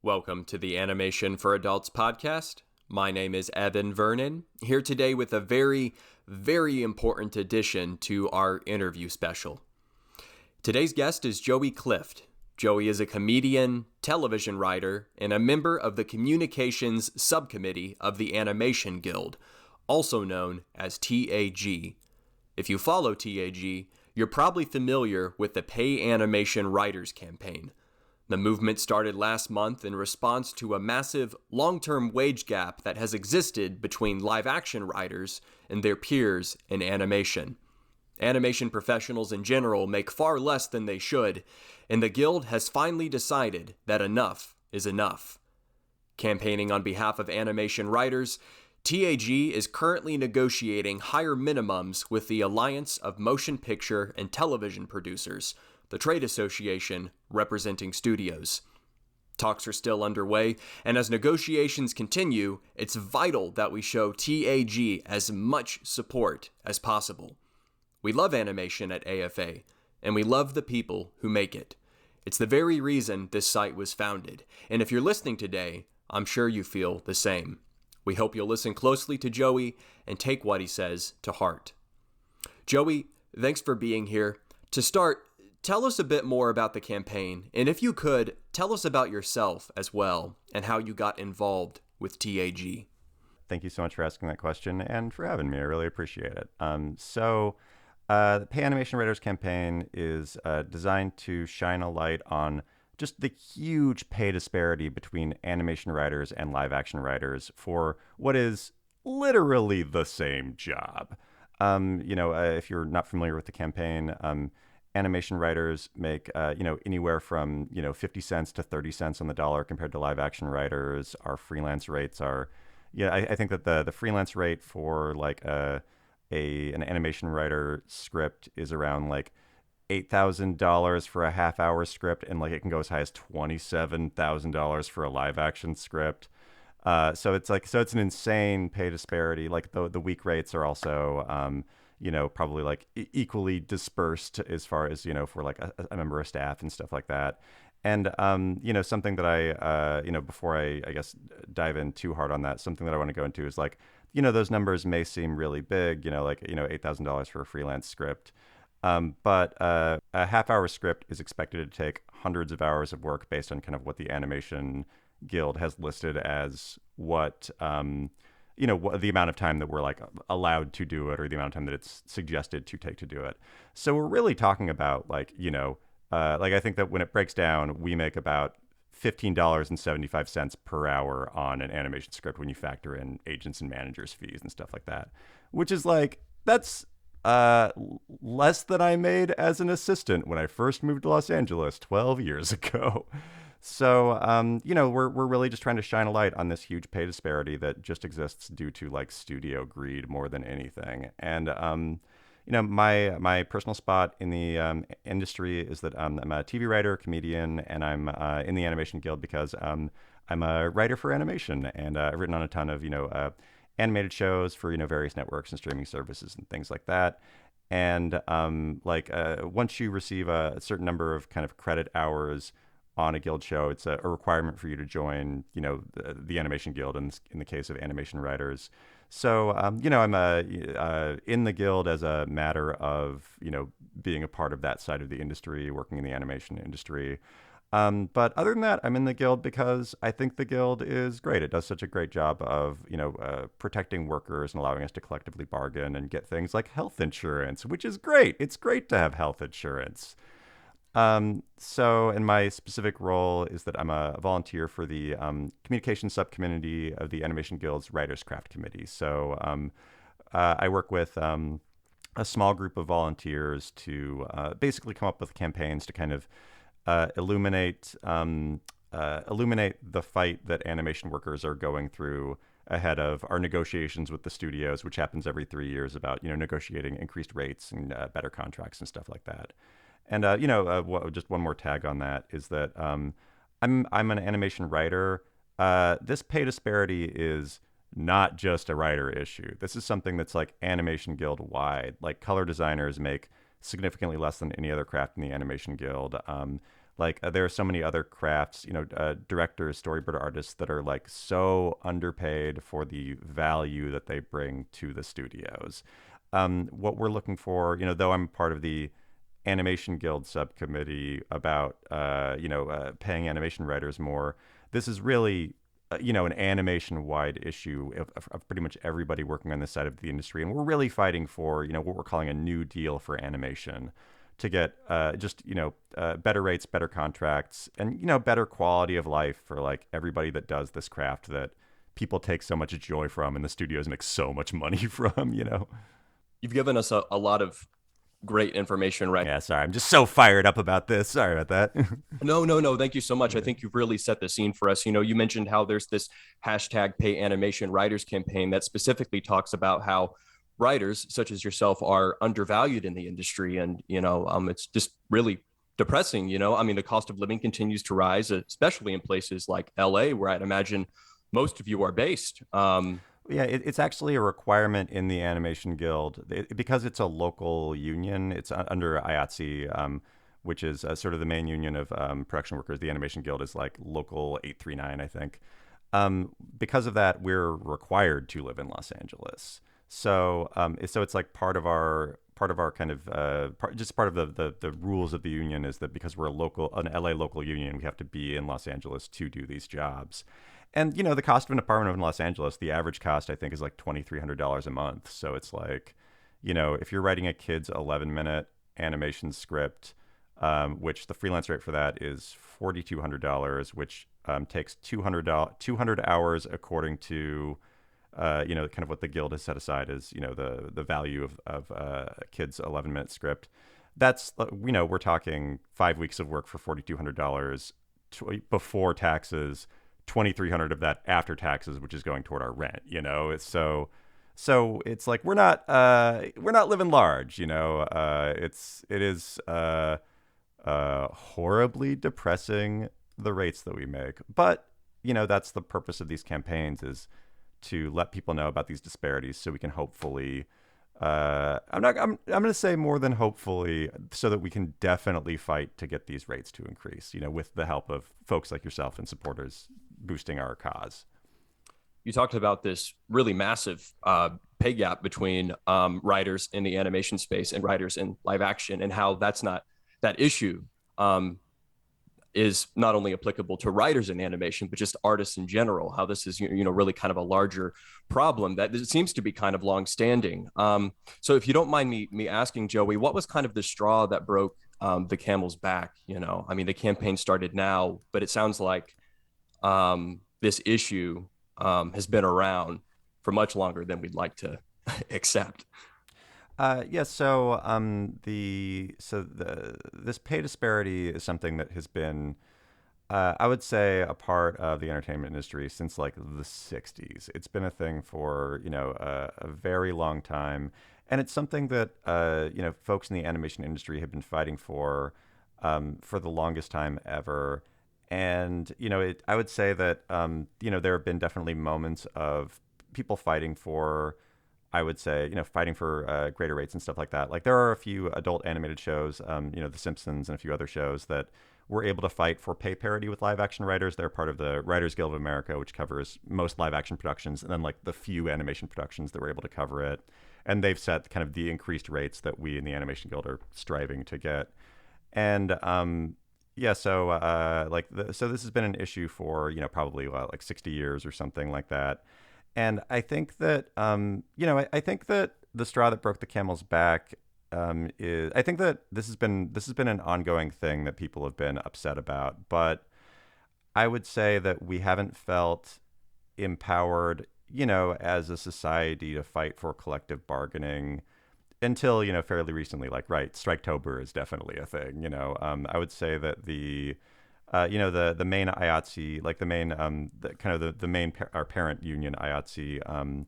Welcome to the Animation for Adults podcast. My name is Evan Vernon, here today with a very, very important addition to our interview special. Today's guest is Joey Clift. Joey is a comedian, television writer, and a member of the Communications Subcommittee of the Animation Guild, also known as TAG. If you follow TAG, you're probably familiar with the Pay Animation Writers campaign. The movement started last month in response to a massive long-term wage gap that has existed between live-action writers and their peers in animation. Animation professionals in general make far less than they should, and the Guild has finally decided that enough is enough. Campaigning on behalf of animation writers, TAG is currently negotiating higher minimums with the Alliance of Motion Picture and Television Producers, the trade association representing studios. Talks are still underway, and as negotiations continue, it's vital that we show TAG as much support as possible. We love animation at AFA, and we love the people who make it. It's the very reason this site was founded, and if you're listening today, I'm sure you feel the same. We hope you'll listen closely to Joey and take what he says to heart. Joey, thanks for being here. To start, tell us a bit more about the campaign, and if you could, tell us about yourself as well and how you got involved with TAG. Thank you so much for asking that question and for having me. I really appreciate it. The Pay Animation Writers campaign is designed to shine a light on just the huge pay disparity between animation writers and live action writers for what is literally the same job. If you're not familiar with the campaign, animation writers make, anywhere from, 50 cents to 30 cents on the dollar compared to live action writers. Our freelance rates are, I think that the freelance rate for like an animation writer script is around like $8,000 for a half hour script, and like it can go as high as $27,000 for a live action script. So it's an insane pay disparity. Like the week rates are also, probably like equally dispersed as far as, for like a member of staff and stuff like that. And, something that I, before I guess dive in too hard on that, something that I want to go into is like, those numbers may seem really big, $8,000 for a freelance script. But a half hour script is expected to take hundreds of hours of work based on kind of what the Animation Guild has listed as what the amount of time that we're like allowed to do it, or the amount of time that it's suggested to take to do it. So we're really talking about like I think that when it breaks down, we make about $15.75 per hour on an animation script when you factor in agents and managers' fees and stuff like that, which is like, that's less than I made as an assistant when I first moved to Los Angeles 12 years ago. So, we're really just trying to shine a light on this huge pay disparity that just exists due to like studio greed more than anything. And, my personal spot in the industry is that I'm a TV writer, comedian, and I'm in the Animation Guild because I'm a writer for animation, and I've written on a ton of, animated shows for, various networks and streaming services and things like that. And once you receive a certain number of kind of credit hours on a guild show, it's a requirement for you to join, the Animation Guild in the case of animation writers. So, I'm in the guild as a matter of, being a part of that side of the industry, working in the animation industry. But other than that, I'm in the guild because I think the guild is great. It does such a great job of, protecting workers and allowing us to collectively bargain and get things like health insurance, which is great. It's great to have health insurance. So in my specific role is that I'm a volunteer for the communication subcommittee of the Animation Guild's Writers Craft Committee. So I work with a small group of volunteers to basically come up with campaigns to kind of illuminate the fight that animation workers are going through ahead of our negotiations with the studios, which happens every 3 years about, negotiating increased rates and better contracts and stuff like that. And, just one more tag on that is that I'm an animation writer. This pay disparity is not just a writer issue. This is something that's like Animation Guild wide. Like color designers make significantly less than any other craft in the Animation Guild. Like there are so many other crafts, directors, storyboard artists that are like so underpaid for the value that they bring to the studios. What we're looking for, though I'm part of the Animation Guild subcommittee about, paying animation writers more, this is really, an animation-wide issue of pretty much everybody working on this side of the industry. And we're really fighting for, what we're calling a new deal for animation to get better rates, better contracts, and, better quality of life for like everybody that does this craft that people take so much joy from and the studios make so much money from. You've given us a lot of great information, right? Yeah, sorry. I'm just so fired up about this. Sorry about that. No. Thank you so much. I think you've really set the scene for us. You mentioned how there's this hashtag Pay Animation Writers campaign that specifically talks about how writers such as yourself are undervalued in the industry. And, it's just really depressing. The cost of living continues to rise, especially in places like LA, where I'd imagine most of you are based. Yeah, it's actually a requirement in the Animation Guild because it's a local union. It's under IATSE, which is sort of the main union of production workers. The Animation Guild is like local 839, I think. Because of that, we're required to live in Los Angeles. So it's like part of our kind of part of the rules of the union is that because we're an LA local union, we have to be in Los Angeles to do these jobs. And, the cost of an apartment in Los Angeles, the average cost, I think, is like $2,300 a month. So it's like, if you're writing a kid's 11-minute animation script, which the freelance rate for that is $4,200, which takes 200 hours according to, kind of what the guild has set aside as, the value of a kid's 11-minute script. That's, we're talking 5 weeks of work for $4,200 before taxes. 2,300 of that after taxes, which is going toward our rent. It's so it's like we're not living large. It is horribly depressing, the rates that we make. But that's the purpose of these campaigns, is to let people know about these disparities, so we can hopefully. I'm going to say more than hopefully, so that we can definitely fight to get these rates to increase, with the help of folks like yourself and supporters boosting our cause. You talked about this really massive pay gap between writers in the animation space and writers in live action, and how that issue is not only applicable to writers in animation, but just artists in general, how this is, really kind of a larger problem that it seems to be kind of longstanding. So if you don't mind me asking, Joey, what was kind of the straw that broke the camel's back? The campaign started now, but it sounds like this issue has been around for much longer than we'd like to accept. This pay disparity is something that has been, I would say, a part of the entertainment industry since like the 60s. It's been a thing for a very long time, and it's something that folks in the animation industry have been fighting for the longest time ever. And I would say that there have been definitely moments of people fighting for, I would say, fighting for greater rates and stuff like that. Like there are a few adult animated shows, The Simpsons and a few other shows that were able to fight for pay parity with live action writers. They're part of the Writers Guild of America, which covers most live action productions, and then like the few animation productions that were able to cover it. And they've set kind of the increased rates that we in the Animation Guild are striving to get. And so this has been an issue for probably like 60 years or something like that. And I think that I think that the straw that broke the camel's back is, I think that this has been an ongoing thing that people have been upset about. But I would say that we haven't felt empowered, as a society to fight for collective bargaining until fairly recently. Like, right, Striketober is definitely a thing. I would say that the main IATSE, like the main our parent union IATSE,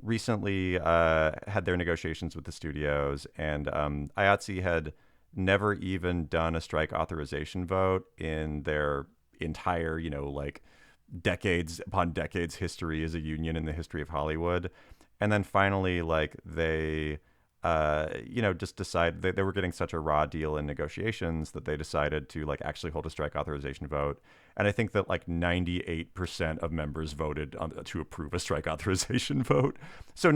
recently had their negotiations with the studios, and IATSE had never even done a strike authorization vote in their entire decades upon decades history as a union in the history of Hollywood. And then finally, like, they just decide they were getting such a raw deal in negotiations that they decided to like actually hold a strike authorization vote. And I think that like 98% of members voted to approve a strike authorization vote. So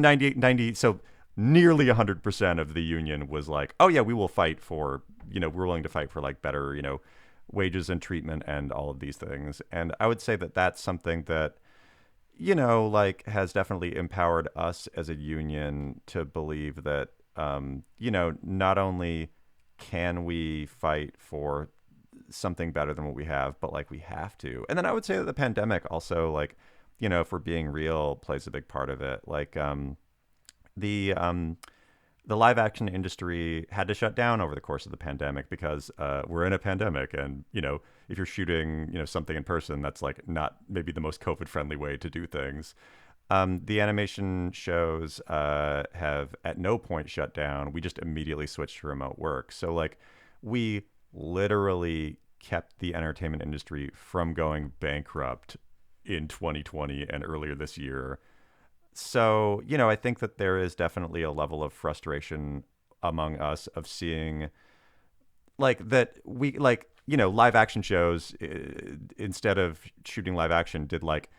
so nearly 100% of the union was like, oh yeah, we will fight for, we're willing to fight for like better, wages and treatment and all of these things. And I would say that that's something that, like has definitely empowered us as a union to believe that, not only can we fight for something better than what we have, but like we have to. And then I would say that the pandemic also, like, if we're being real, plays a big part of it. Like, the live action industry had to shut down over the course of the pandemic because we're in a pandemic, and if you're shooting something in person, that's like not maybe the most COVID friendly way to do things. The animation shows have at no point shut down. We just immediately switched to remote work. So like we literally kept the entertainment industry from going bankrupt in 2020 and earlier this year. So, I think that there is definitely a level of frustration among us of seeing like that we like, live action shows instead of shooting live action did like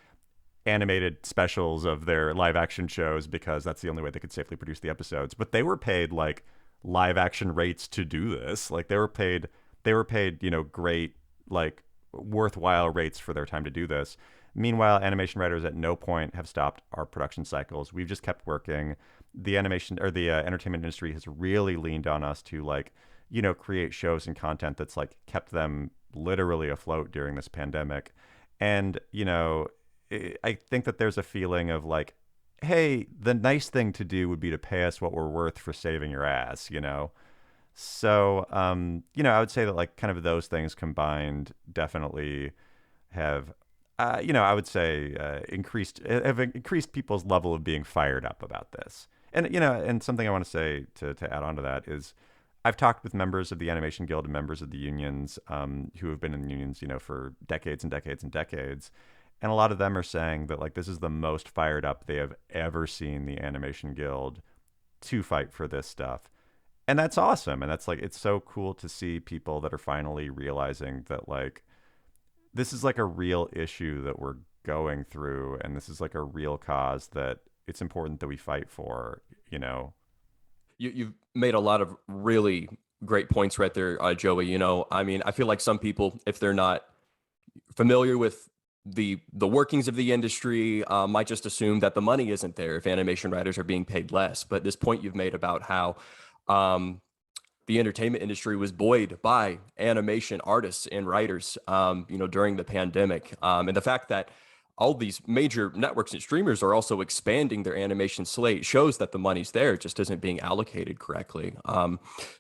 animated specials of their live action shows because that's the only way they could safely produce the episodes. But they were paid like live action rates to do this. Like they were paid, great, like worthwhile rates for their time to do this. Meanwhile, animation writers at no point have stopped our production cycles. We've just kept working. The animation or the entertainment industry has really leaned on us to like, create shows and content that's like kept them literally afloat during this pandemic. And, I think that there's a feeling of like, hey, the nice thing to do would be to pay us what we're worth for saving your ass, So, I would say that like kind of those things combined definitely have, I would say have increased people's level of being fired up about this. And, and something I want to say to add on to that is I've talked with members of the Animation Guild and members of the unions who have been in unions, for decades and decades and decades. And a lot of them are saying that like this is the most fired up they have ever seen the Animation Guild to fight for this stuff. And that's awesome. And that's like, it's so cool to see people that are finally realizing that like, this is like a real issue that we're going through. And this is like a real cause that it's important that we fight for, You've made a lot of really great points right there, Joey. I mean, I feel like some people, if they're not familiar with the workings of the industry, might just assume that the money isn't there if animation writers are being paid less. But this point you've made about how the entertainment industry was buoyed by animation artists and writers, during the pandemic, and the fact that all these major networks and streamers are also expanding their animation slate shows that the money's there, it just isn't being allocated correctly.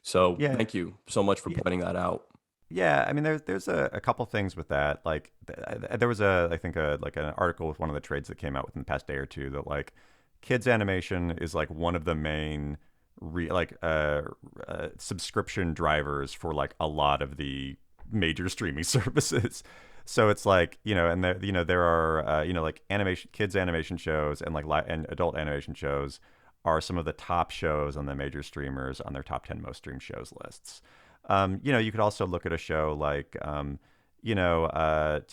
So yeah, thank you so much for yeah. pointing that out. Yeah, I mean, there's a couple things with that. Like, there was I think like an article with one of the trades that came out within the past day or two that like kids animation is like one of the main subscription drivers for like a lot of the major streaming services. So it's like and there are like kids animation shows and like and adult animation shows are some of the top shows on the major streamers on their top 10 most streamed shows lists. You could also look at a show like, to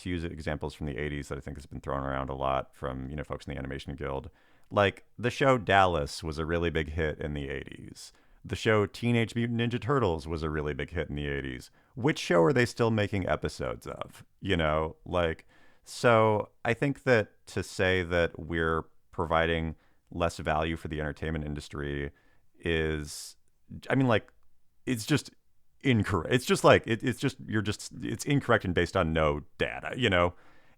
use examples from the 80s that I think has been thrown around a lot from, folks in the Animation Guild. Like the show Dallas was a really big hit in the 80s. The show Teenage Mutant Ninja Turtles was a really big hit in the 80s. Which show are they still making episodes of? So I think that to say that we're providing less value for the entertainment industry is, I mean, like, it's just incorrect. It's just like it's incorrect and based on no data,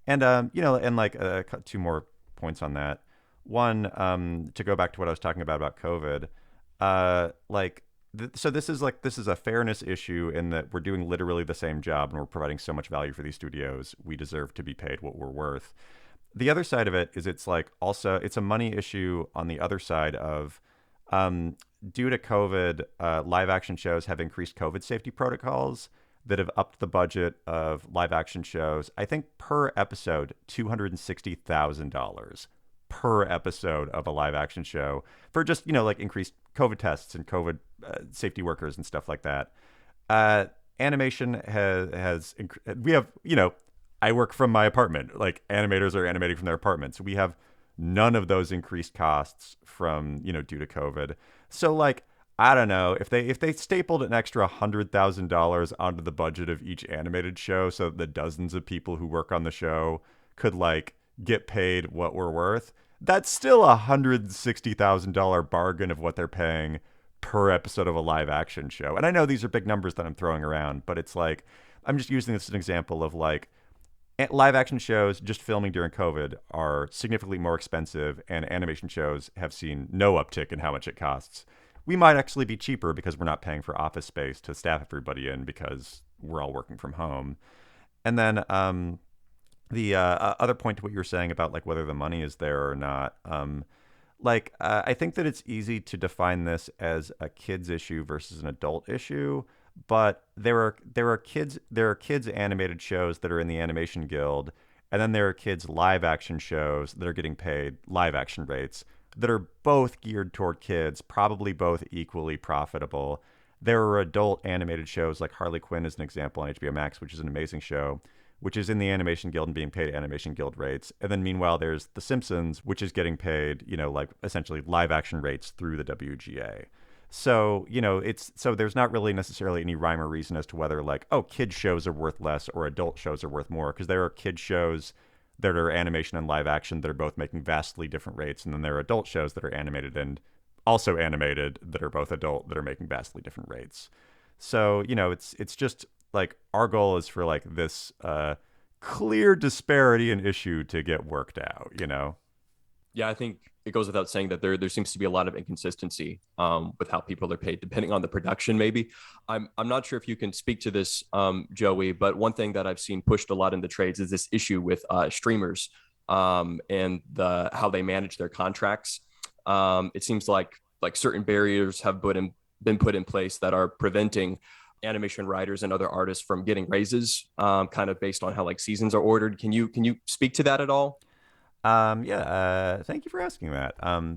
and and like two more points on that. One, to go back to what I was talking about COVID, so this is a fairness issue in that we're doing literally the same job and we're providing so much value for these studios. We deserve to be paid what we're worth. The other side of it is it's like also it's a money issue on the other side of due to COVID, live action shows have increased COVID safety protocols that have upped the budget of live action shows, I think per episode, $260,000 per episode of a live action show for just, like increased COVID tests and COVID safety workers and stuff like that. Animation we have, I work from my apartment. Like animators are animating from their apartments. We have none of those increased costs from, due to COVID. So like, I don't know if they stapled an extra $100,000 onto the budget of each animated show so that the dozens of people who work on the show could like get paid what we're worth. That's still $160,000 bargain of what they're paying per episode of a live action show. And I know these are big numbers that I'm throwing around, but it's like, I'm just using this as an example of like live action shows just filming during COVID are significantly more expensive, and animation shows have seen no uptick in how much it costs. We might actually be cheaper because we're not paying for office space to staff everybody in because we're all working from home. And then the other point to what you were saying about like whether the money is there or not, I think that it's easy to define this as a kids issue versus an adult issue, but there are kids animated shows that are in the Animation Guild, and then there are kids live action shows that are getting paid live action rates that are both geared toward kids, probably both equally profitable. There are adult animated shows like Harley Quinn is an example on HBO Max, which is an amazing show, which is in the Animation Guild and being paid Animation Guild rates. And then meanwhile, there's The Simpsons, which is getting paid, like essentially live action rates through the WGA. So, so there's not really necessarily any rhyme or reason as to whether like, oh, kid shows are worth less or adult shows are worth more, because there are kid shows that are animation and live action that are both making vastly different rates. And then there are adult shows that are animated and also animated that are both adult that are making vastly different rates. So, it's just like our goal is for like this clear disparity in issue to get worked out, Yeah, I think it goes without saying that there seems to be a lot of inconsistency with how people are paid, depending on the production. Maybe I'm not sure if you can speak to this, Joey, but one thing that I've seen pushed a lot in the trades is this issue with streamers and how they manage their contracts. It seems like certain barriers have been put in place that are preventing animation writers and other artists from getting raises, kind of based on how like seasons are ordered. Can you speak to that at all? Thank you for asking that.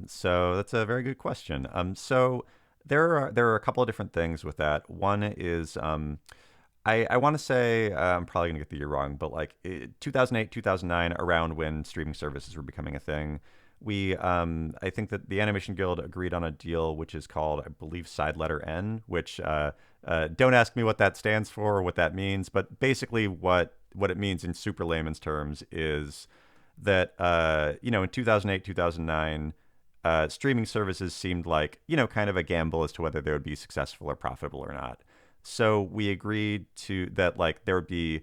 So that's a very good question. So there are a couple of different things with that. One is, I want to say, I'm probably gonna get the year wrong, but like 2008, 2009, around when streaming services were becoming a thing, I think that the Animation Guild agreed on a deal which is called, I believe, Side Letter N, which don't ask me what that stands for or what that means, but basically what it means in super layman's terms is that in 2008, 2009, streaming services seemed like kind of a gamble as to whether they would be successful or profitable or not. So we agreed to that, like, there would be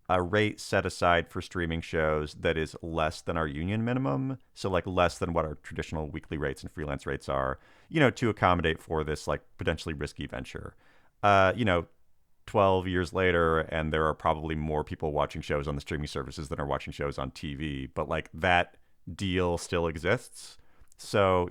a rate set aside for streaming shows that is less than our union minimum, so like less than what our traditional weekly rates and freelance rates are, to accommodate for this like potentially risky venture. 12 years later, and there are probably more people watching shows on the streaming services than are watching shows on TV, but like that deal still exists. So,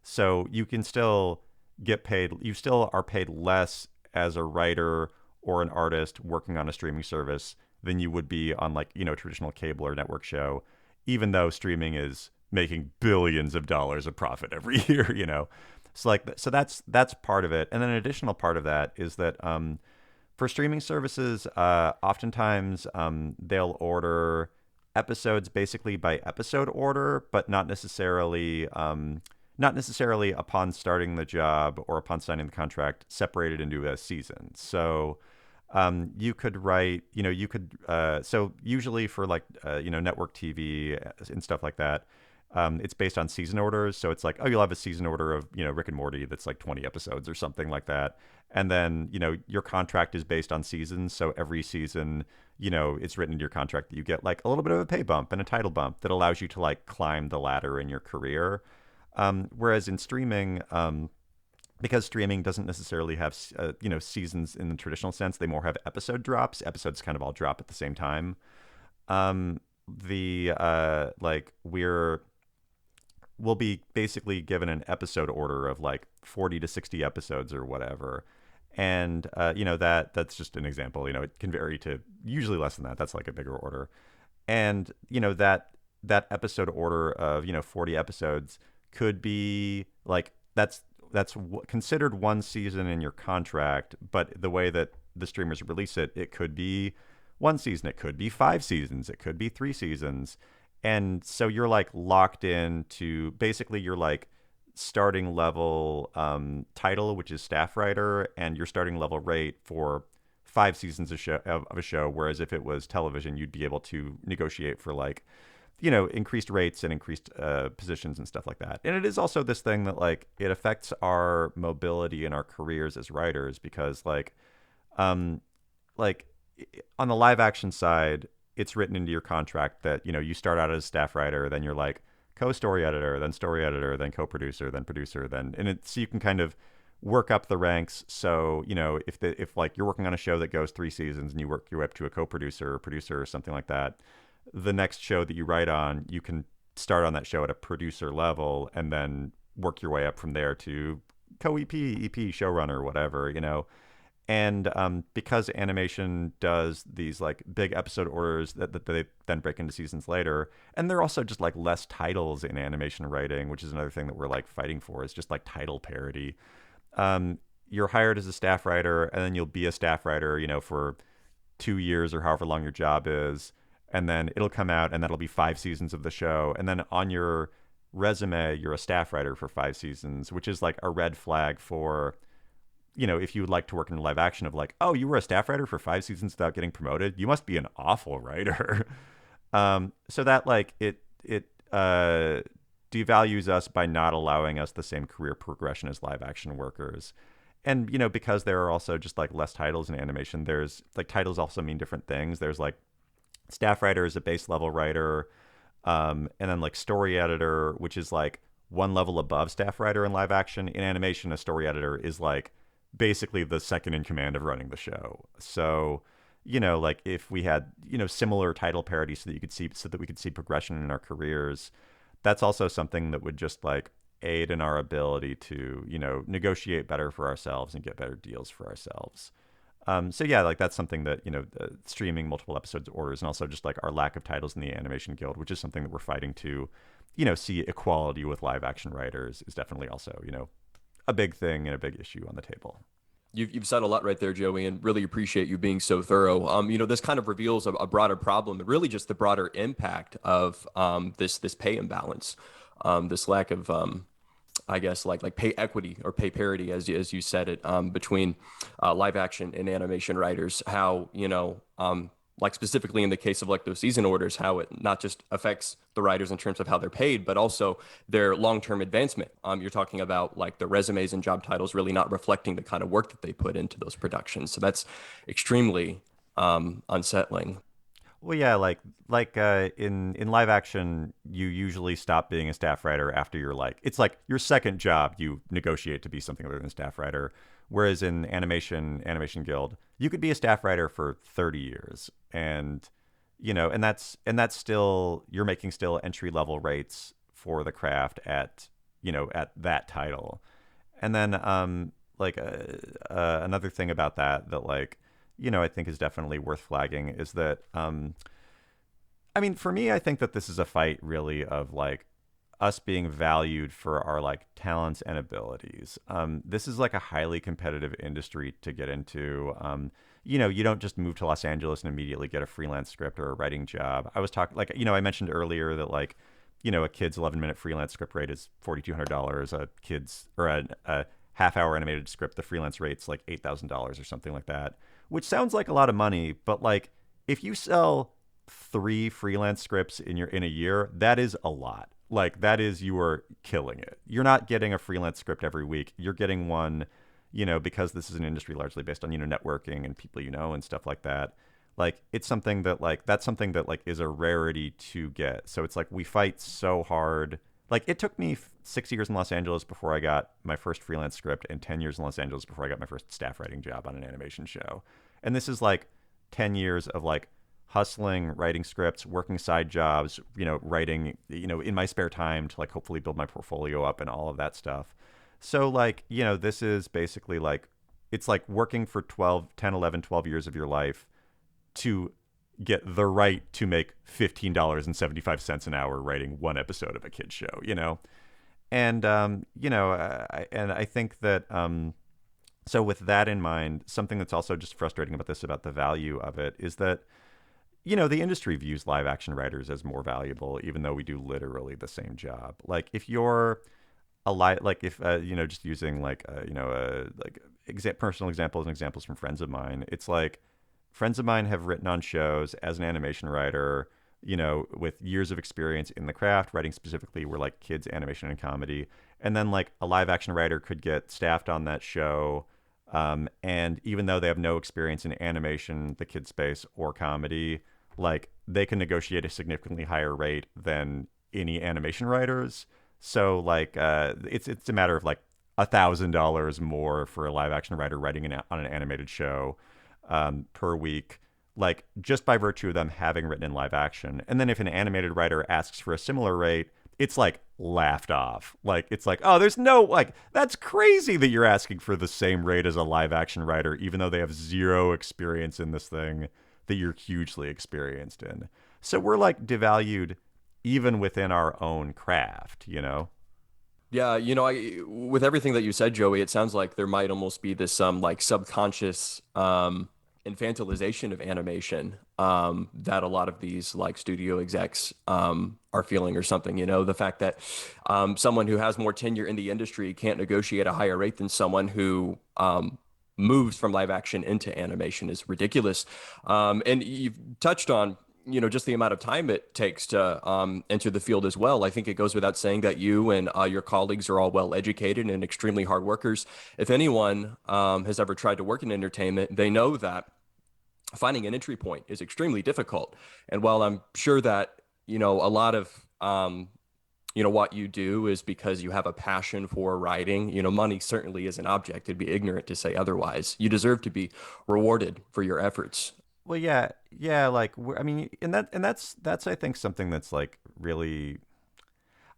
so you can still get paid, you still are paid less as a writer or an artist working on a streaming service than you would be on like, traditional cable or network show, even though streaming is making billions of dollars of profit every year. So that's part of it. And then an additional part of that is that, for streaming services, oftentimes they'll order episodes basically by episode order, but not necessarily upon starting the job or upon signing the contract separated into a season. So you could write, so usually for like, network TV and stuff like that, it's based on season orders. So it's like, oh, you'll have a season order of, Rick and Morty that's like 20 episodes or something like that. And then, your contract is based on seasons. So every season, it's written into your contract that you get like a little bit of a pay bump and a title bump that allows you to like climb the ladder in your career. Whereas in streaming, because streaming doesn't necessarily have, seasons in the traditional sense, they more have episode drops. Episodes kind of all drop at the same time. We'll be basically given an episode order of like 40 to 60 episodes or whatever. And, that's just an example. It can vary to usually less than that. That's like a bigger order. And, that episode order of 40 episodes could be like considered one season in your contract, but the way that the streamers release it, it could be one season, it could be 5 seasons, it could be 3 seasons. And so you're like locked into basically your like starting level title, which is staff writer, and your starting level rate for 5 seasons of a show. Whereas if it was television, you'd be able to negotiate for like, increased rates and increased positions and stuff like that. And it is also this thing that like it affects our mobility in our careers as writers because like on the live action side, it's written into your contract that, you start out as a staff writer, then you're like co-story editor, then story editor, then co-producer, then producer, so you can kind of work up the ranks. So, if like you're working on a show that goes 3 seasons and you work your way up to a co-producer or producer or something like that, the next show that you write on, you can start on that show at a producer level and then work your way up from there to co-EP, EP, showrunner, whatever, And because animation does these like big episode orders that they then break into seasons later, and there are also just like less titles in animation writing, which is another thing that we're like fighting for, is just like title parity. You're hired as a staff writer, and then you'll be a staff writer, for 2 years or however long your job is, and then it'll come out, and that'll be 5 seasons of the show, and then on your resume, you're a staff writer for 5 seasons, which is like a red flag for, if you would like to work in live action of like, oh, you were a staff writer for 5 seasons without getting promoted, you must be an awful writer. So that like it devalues us by not allowing us the same career progression as live action workers. And, because there are also just like less titles in animation, there's like titles also mean different things. There's like staff writer is a base level writer. And then like story editor, which is like one level above staff writer in live action. In animation, a story editor is like basically the second in command of running the show. So, like if we had, similar title parity so that we could see progression in our careers, that's also something that would just like aid in our ability to, negotiate better for ourselves and get better deals for ourselves. So yeah, like that's something that, streaming multiple episodes orders, and also just like our lack of titles in the animation guild, which is something that we're fighting to, see equality with live action writers, is definitely also, a big thing and a big issue on the table. You've said a lot right there, Joey, and really appreciate you being so thorough. This kind of reveals a broader problem, and really just the broader impact of this pay imbalance, this lack of I guess like pay equity or pay parity, as you said it, between live action and animation writers. How like specifically in the case of like those season orders, how it not just affects the writers in terms of how they're paid, but also their long-term advancement. You're talking about like the resumes and job titles really not reflecting the kind of work that they put into those productions. So that's extremely unsettling. Well, yeah, like in live action, you usually stop being a staff writer after it's like your second job. You negotiate to be something other than a staff writer. Whereas in animation guild, you could be a staff writer for 30 years, and and that's still, you're making still entry level rates for the craft at at that title. And then another thing about that like, I think is definitely worth flagging is that, I mean, for me, I think that this is a fight really of like us being valued for our like talents and abilities. This is like a highly competitive industry to get into. You don't just move to Los Angeles and immediately get a freelance script or a writing job. I was talking like, I mentioned earlier that like, a kid's 11-minute freelance script rate is $4,200. A half-hour animated script, the freelance rate's like $8,000 or something like that, which sounds like a lot of money, but like if you sell 3 freelance scripts in a year, that is a lot. Like that is, you are killing it. You're not getting a freelance script every week. You're getting one, because this is an industry largely based on, networking and people, and stuff like that. Like it's something that like, that's something that like is a rarity to get. So it's like we fight so hard. Like it took me 6 years in Los Angeles before I got my first freelance script, and 10 years in Los Angeles before I got my first staff writing job on an animation show. And this is like 10 years of like hustling, writing scripts, working side jobs, writing, in my spare time to like hopefully build my portfolio up and all of that stuff. So like, this is basically like, it's like working for 10, 11, 12 years of your life to, get the right to make $15.75 an hour writing one episode of a kid's show, And I think that so with that in mind, something that's also just frustrating about the value of it is that the industry views live action writers as more valuable, even though we do literally the same job. Like if you're just using personal examples and examples from friends of mine, it's like friends of mine have written on shows as an animation writer, with years of experience in the craft, writing specifically were like kids animation and comedy. And then like a live action writer could get staffed on that show. And even though they have no experience in animation, the kid space, or comedy, like they can negotiate a significantly higher rate than any animation writers. So like it's a matter of like $1,000 more for a live action writer writing on an animated show per week, like just by virtue of them having written in live action. And then if an animated writer asks for a similar rate, it's like laughed off. Like it's like, oh, there's no, like, that's crazy that you're asking for the same rate as a live action writer, even though they have zero experience in this thing that you're hugely experienced in. So we're like devalued even within our own craft, Yeah, with everything that you said, Joey, it sounds like there might almost be this like subconscious infantilization of animation that a lot of these like studio execs are feeling or something. The fact that someone who has more tenure in the industry can't negotiate a higher rate than someone who moves from live action into animation is ridiculous. And you've touched on just the amount of time it takes to enter the field as well. I think it goes without saying that you and your colleagues are all well educated and extremely hard workers. If anyone has ever tried to work in entertainment, they know that finding an entry point is extremely difficult. And while I'm sure that, a lot of, what you do is because you have a passion for writing, money certainly is an object. It'd be ignorant to say otherwise. You deserve to be rewarded for your efforts. Well, yeah. Like, I mean, and that's I think something that's like really,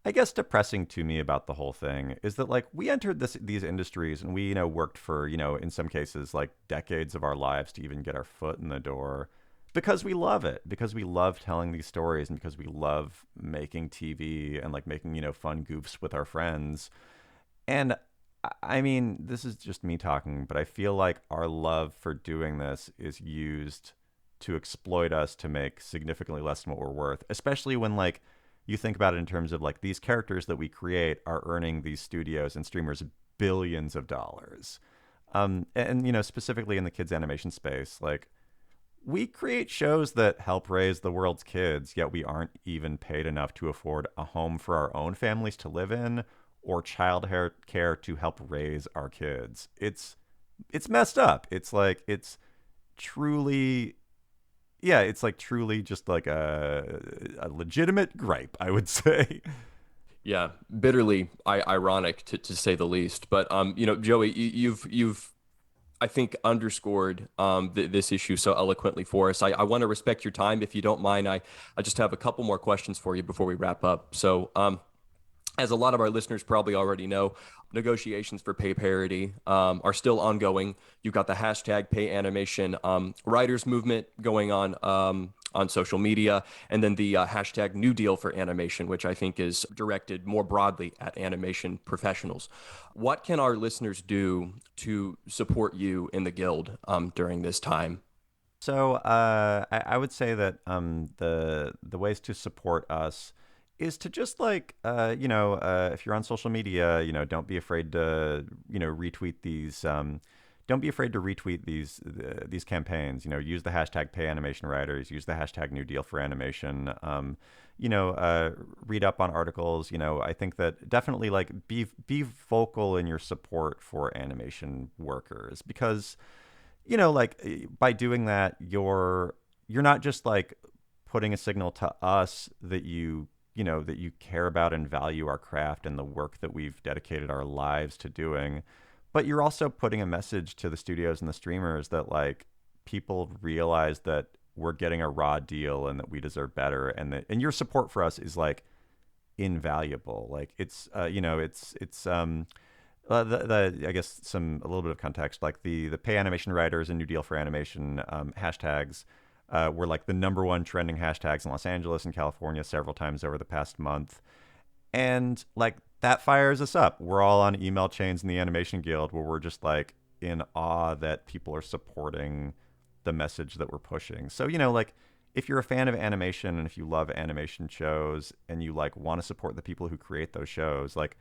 I guess, depressing to me about the whole thing is that like we entered these industries and we worked for in some cases like decades of our lives to even get our foot in the door because we love it, because we love telling these stories, and because we love making TV and like making fun goofs with our friends. And I mean, this is just me talking, but I feel like our love for doing this is used to exploit us to make significantly less than what we're worth, especially when like you think about it in terms of like these characters that we create are earning these studios and streamers billions of dollars. And specifically in the kids animation space, like we create shows that help raise the world's kids, yet we aren't even paid enough to afford a home for our own families to live in or child care to help raise our kids. It's messed up. It's like it's truly just like a legitimate gripe, I would say. Yeah, bitterly ironic to say the least. But Joey, you've I think underscored this issue so eloquently for us. I want to respect your time, if you don't mind. I just have a couple more questions for you before we wrap up. So as a lot of our listeners probably already know, negotiations for pay parity are still ongoing. You've got the hashtag pay animation writers movement going on social media, and then the hashtag New Deal for animation, which I think is directed more broadly at animation professionals. What can our listeners do to support you in the Guild during this time? So I would say that the ways to support us is to just like if you're on social media, don't be afraid to retweet these. Don't be afraid to retweet these campaigns. Use the hashtag Pay Animation Writers. Use the hashtag New Deal for Animation. Read up on articles. I think that definitely like be vocal in your support for animation workers, because like by doing that you're not just like putting a signal to us that that you care about and value our craft and the work that we've dedicated our lives to doing, but you're also putting a message to the studios and the streamers that like people realize that we're getting a raw deal and that we deserve better, and your support for us is like invaluable. Like it's I guess a little bit of context, like the Pay Animation Writers and New Deal for Animation hashtags were like the number one trending hashtags in Los Angeles and California several times over the past month. And like that fires us up. We're all on email chains in the Animation Guild where we're just like in awe that people are supporting the message that we're pushing. So, like if you're a fan of animation and if you love animation shows and you like want to support the people who create those shows, like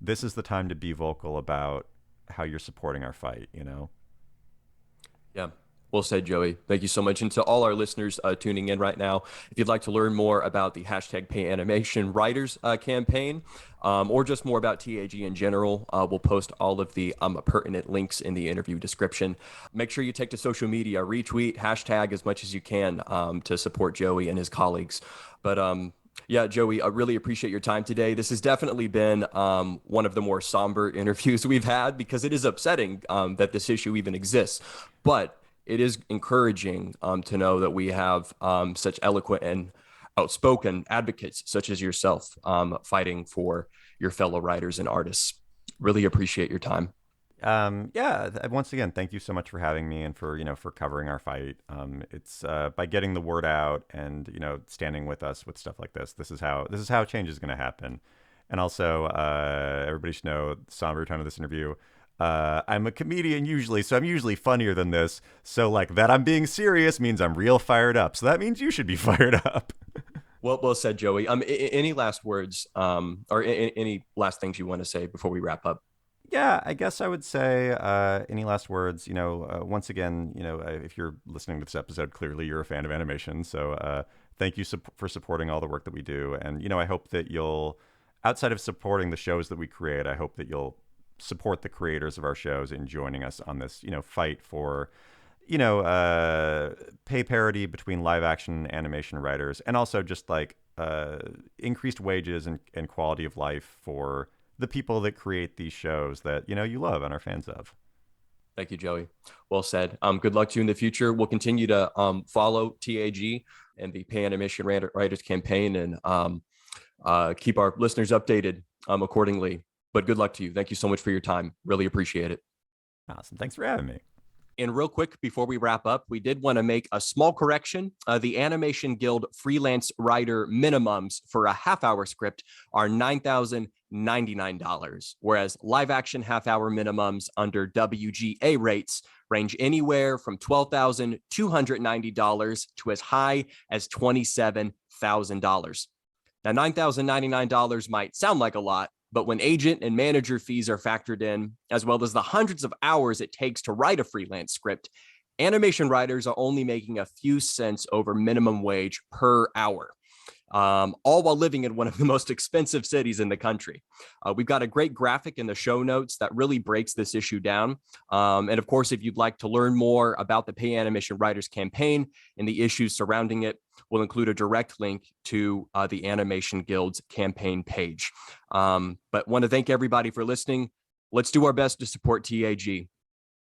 this is the time to be vocal about how you're supporting our fight, Yeah. Well said, Joey. Thank you so much. And to all our listeners tuning in right now, if you'd like to learn more about the hashtag Pay Animation Writers campaign, or just more about TAG in general, we'll post all of the pertinent links in the interview description. Make sure you take to social media, retweet, hashtag as much as you can to support Joey and his colleagues. But yeah, Joey, I really appreciate your time today. This has definitely been one of the more somber interviews we've had because it is upsetting that this issue even exists. But it is encouraging to know that we have such eloquent and outspoken advocates such as yourself fighting for your fellow writers and artists. Really appreciate your time. Yeah, once again, thank you so much for having me and for covering our fight. It's by getting the word out and standing with us with stuff like this. This is how change is going to happen. And also, everybody should know, somber tone of this interview. I'm a comedian usually, so I'm usually funnier than this. So like that I'm being serious means I'm real fired up. So that means you should be fired up. Well said, Joey. Any last words or any last things you want to say before we wrap up? Yeah, I guess I would say any last words, once again, if you're listening to this episode, clearly you're a fan of animation. So thank you for supporting all the work that we do. And, I hope that you'll, outside of supporting the shows that we create, I hope that you'll support the creators of our shows in joining us on this, fight for, pay parity between live action and animation writers, and also just like increased wages and quality of life for the people that create these shows that, you love and are fans of. Thank you, Joey. Well said. Good luck to you in the future. We'll continue to follow TAG and the Pay Animation Writers campaign and keep our listeners updated accordingly. But good luck to you. Thank you so much for your time. Really appreciate it. Awesome. Thanks for having me. And real quick, before we wrap up, we did want to make a small correction. The Animation Guild freelance writer minimums for a half-hour script are $9,099, whereas live-action half-hour minimums under WGA rates range anywhere from $12,290 to as high as $27,000. Now, $9,099 might sound like a lot, but when agent and manager fees are factored in, as well as the hundreds of hours it takes to write a freelance script, animation writers are only making a few cents over minimum wage per hour, all while living in one of the most expensive cities in the country. We've got a great graphic in the show notes that really breaks this issue down. And of course, if you'd like to learn more about the Pay Animation Writers campaign and the issues surrounding it, we'll include a direct link to the Animation Guild's campaign page. But want to thank everybody for listening. Let's do our best to support TAG.